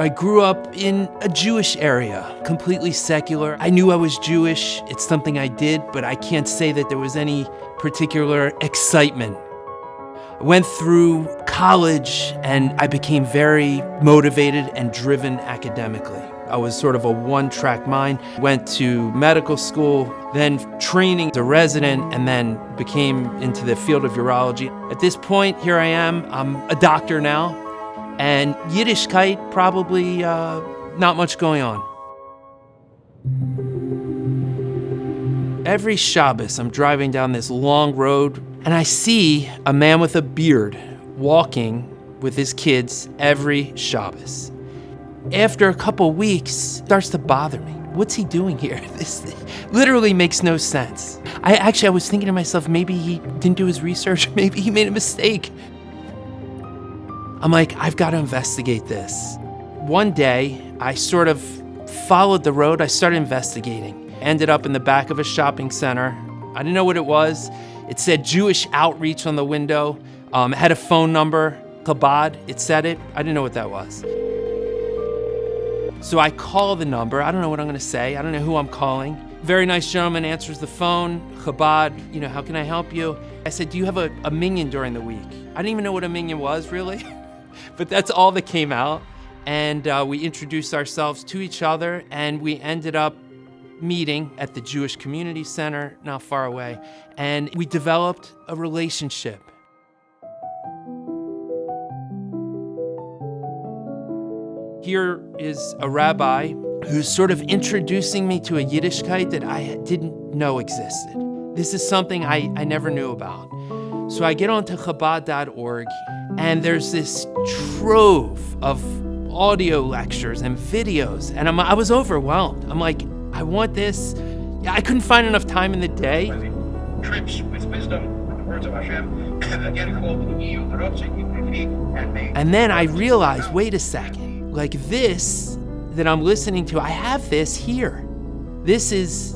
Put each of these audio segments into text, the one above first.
I grew up in a Jewish area, completely secular. I knew I was Jewish. It's something I did, but I can't say that there was any particular excitement. I went through college and I became very motivated and driven academically. I was sort of a one-track mind. Went to medical school, then training as a resident, and then became into the field of urology. At this point, here I am. I'm a doctor now, and Yiddishkeit, probably not much going on. Every Shabbos, I'm driving down this long road, and I see a man with a beard walking with his kids every Shabbos. After a couple weeks, it starts to bother me. What's he doing here? This literally makes no sense. I was thinking to myself, maybe he didn't do his research, maybe he made a mistake. I'm like, I've got to investigate this. One day, I sort of followed the road. I started investigating. Ended up in the back of a shopping center. I didn't know what it was. It said Jewish Outreach on the window. It had a phone number, Chabad. It said it. I didn't know what that was. So I call the number. I don't know what I'm going to say. I don't know who I'm calling. Very nice gentleman answers the phone. Chabad, how can I help you? I said, do you have a minyan during the week? I didn't even know what a minyan was, really. But that's all that came out. And we introduced ourselves to each other, and we ended up meeting at the Jewish Community Center, not far away. And we developed a relationship. Here is a rabbi who's sort of introducing me to a Yiddishkeit that I didn't know existed. This is something I never knew about. So I get onto Chabad.org, and there's this trove of audio lectures and videos, and I was overwhelmed. I'm like, I want this. I couldn't find enough time in the day. Trips with wisdom, and the words of Hashem, again called and then I realized, wait a second. Like this that I'm listening to, I have this here. This is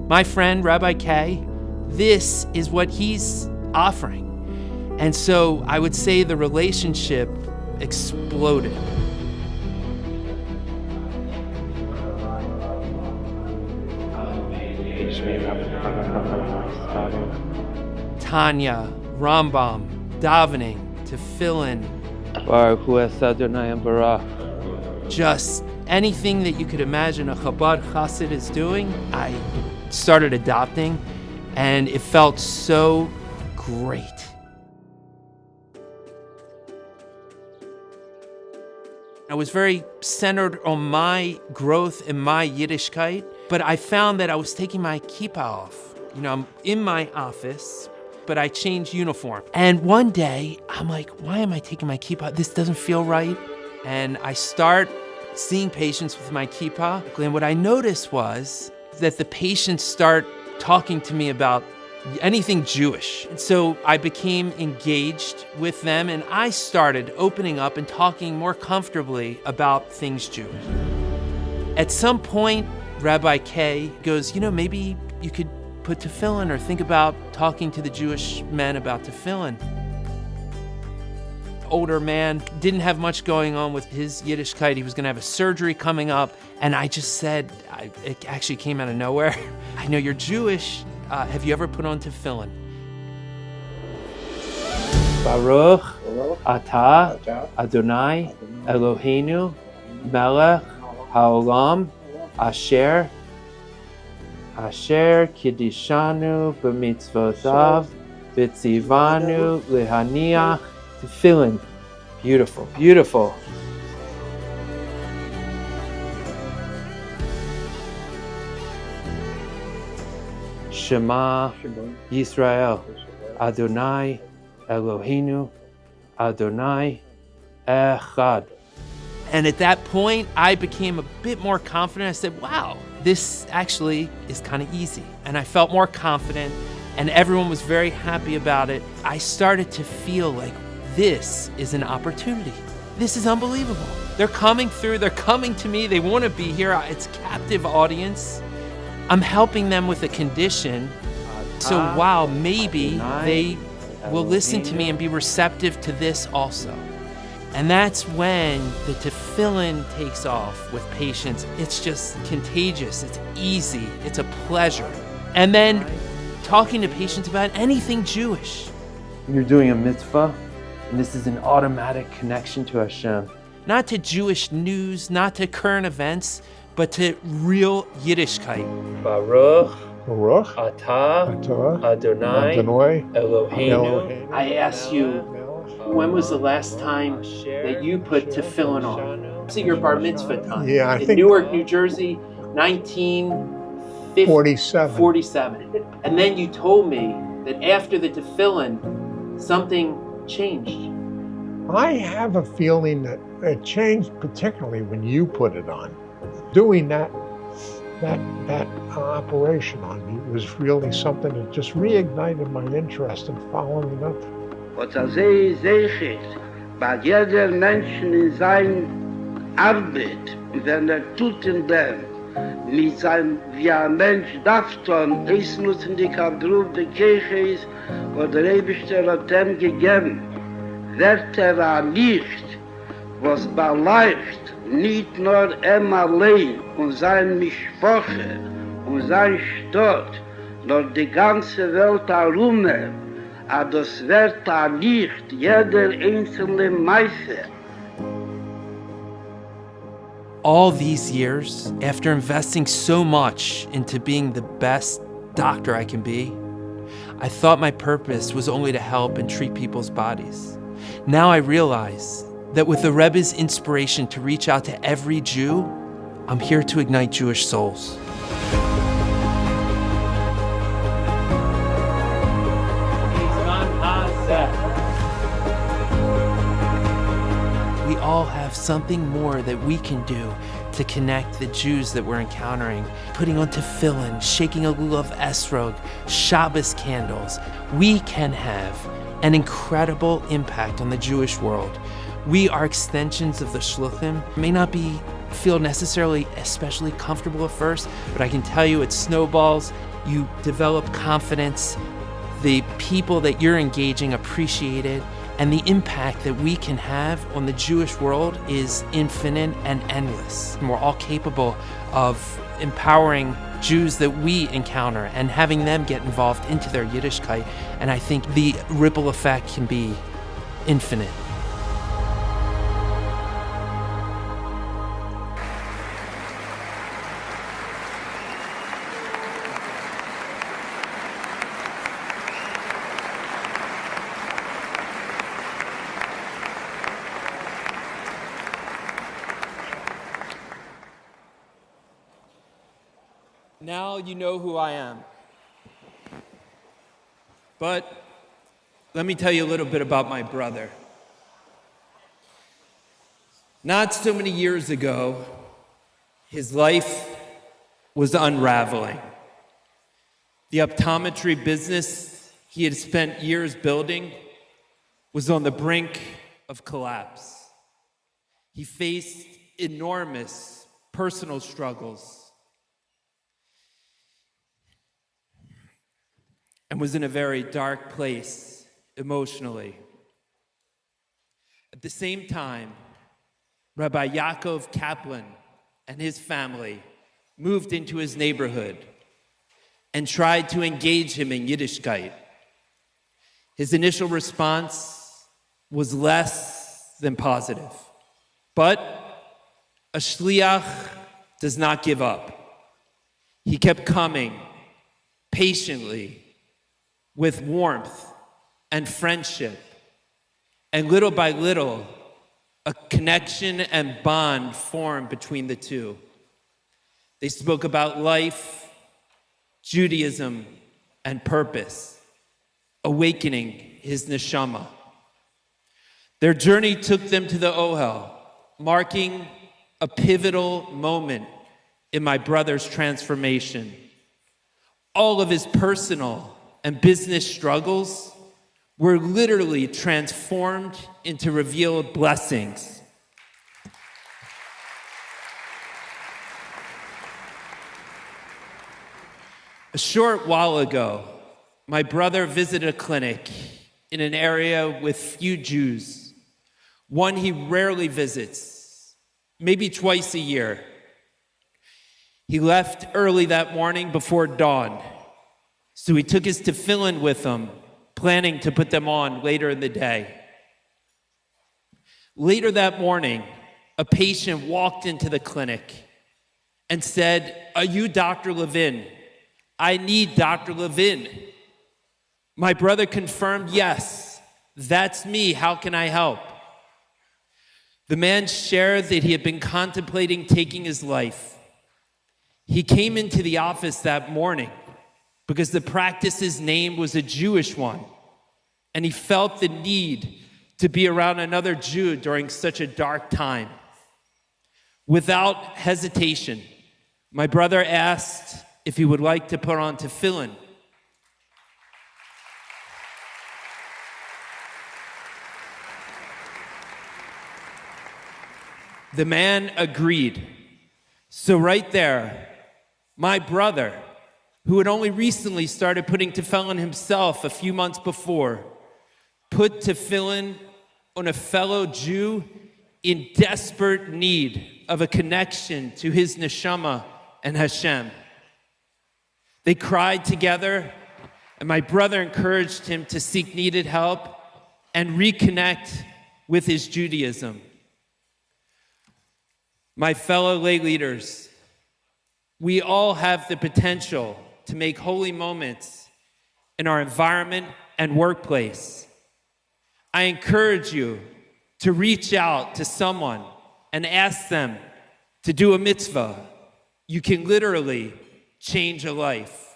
my friend, Rabbi K. This is what he's offering. And so I would say the relationship exploded. Tanya, Rambam, davening, tefillin. Baruch Hu es Adonai Baruch. Just anything that you could imagine a Chabad Chassid is doing, I started adopting, and it felt so great. I was very centered on my growth in my Yiddishkeit, but I found that I was taking my kippah off. I'm in my office, but I changed uniform. And one day, I'm like, why am I taking my kippah? This doesn't feel right. And I start seeing patients with my kippah. And what I noticed was that the patients start talking to me about anything Jewish. And so I became engaged with them, and I started opening up and talking more comfortably about things Jewish. At some point, Rabbi K goes, maybe you could put tefillin or think about talking to the Jewish men about tefillin. Older man, didn't have much going on with his Yiddishkeit. He was going to have a surgery coming up. And I just said, it actually came out of nowhere. I know you're Jewish. Have you ever put on tefillin? Baruch Atah Adonai Eloheinu Melech Haolam Asher Kiddishanu B'mitzvotav B'tzivanu Lehaniach Tefillin. Beautiful, beautiful. Shema Yisrael, Adonai Eloheinu, Adonai Echad. And at that point, I became a bit more confident. I said, wow, this actually is kind of easy. And I felt more confident, and everyone was very happy about it. I started to feel like this is an opportunity. This is unbelievable. They're coming through, they're coming to me, they want to be here. It's a captive audience. I'm helping them with a condition. So wow, maybe they will listen to me and be receptive to this also. And that's when the tefillin takes off with patients. It's just contagious, it's easy, it's a pleasure. And then talking to patients about anything Jewish. You're doing a mitzvah, and this is an automatic connection to Hashem. Not to Jewish news, not to current events, but to real Yiddishkeit. Baruch Baruch atah atah Adonai Adonai Eloheinu. I ask you, when was the last time that you put tefillin on? Was it your bar mitzvah time? Yeah, I in think- Newark, New Jersey, 1947. 47. And then you told me that after the tefillin, something changed. I have a feeling that it changed, particularly when you put it on. Doing that operation on me was really something that just reignited my interest in following it up. Was sehr sicher, bei jeder Menschen in seiner Arbeit, wenn tut in dem, mit seinem, wie ein Mensch darf tun, es muss in die Kadruf der Kirche ist, wo der Ewigste hat ihm gegeben, wird ein Licht, was beleicht, nicht nur allein und sein Mischpoche und sein Stadt, nur die ganze Welt herum, aber das wird ein Licht, jeder einzelne Meister. All these years, after investing so much into being the best doctor I can be, I thought my purpose was only to help and treat people's bodies. Now I realize that with the Rebbe's inspiration to reach out to every Jew, I'm here to ignite Jewish souls. We all have something more that we can do to connect the Jews that we're encountering, putting on tefillin, shaking a lulav esrog, Shabbos candles. We can have an incredible impact on the Jewish world. We are extensions of the shluchim. It may not feel necessarily especially comfortable at first, but I can tell you it snowballs. You develop confidence. The people that you're engaging appreciate it. And the impact that we can have on the Jewish world is infinite and endless. And we're all capable of empowering Jews that we encounter and having them get involved into their Yiddishkeit. And I think the ripple effect can be infinite. Now you know who I am. But let me tell you a little bit about my brother. Not so many years ago, his life was unraveling. The optometry business he had spent years building was on the brink of collapse. He faced enormous personal struggles and was in a very dark place emotionally. At the same time, Rabbi Yaakov Kaplan and his family moved into his neighborhood and tried to engage him in Yiddishkeit. His initial response was less than positive. But a shliach does not give up. He kept coming patiently, with warmth and friendship. And little by little, a connection and bond formed between the two. They spoke about life, Judaism, and purpose, awakening his neshama. Their journey took them to the Ohel, marking a pivotal moment in my brother's transformation. All of his personal and business struggles were literally transformed into revealed blessings. A short while ago, my brother visited a clinic in an area with few Jews, one he rarely visits, maybe twice a year. He left early that morning before dawn, so he took his tefillin with him, planning to put them on later in the day. Later that morning, a patient walked into the clinic and said, "Are you Dr. Levin? I need Dr. Levin." My brother confirmed, "Yes, that's me. How can I help?" The man shared that he had been contemplating taking his life. He came into the office that morning because the practice's name was a Jewish one, and he felt the need to be around another Jew during such a dark time. Without hesitation, my brother asked if he would like to put on tefillin. The man agreed. So right there, my brother, who had only recently started putting tefillin himself a few months before, put tefillin on a fellow Jew in desperate need of a connection to his neshama and Hashem. They cried together, and my brother encouraged him to seek needed help and reconnect with his Judaism. My fellow lay leaders, we all have the potential to make holy moments in our environment and workplace. I encourage you to reach out to someone and ask them to do a mitzvah. You can literally change a life.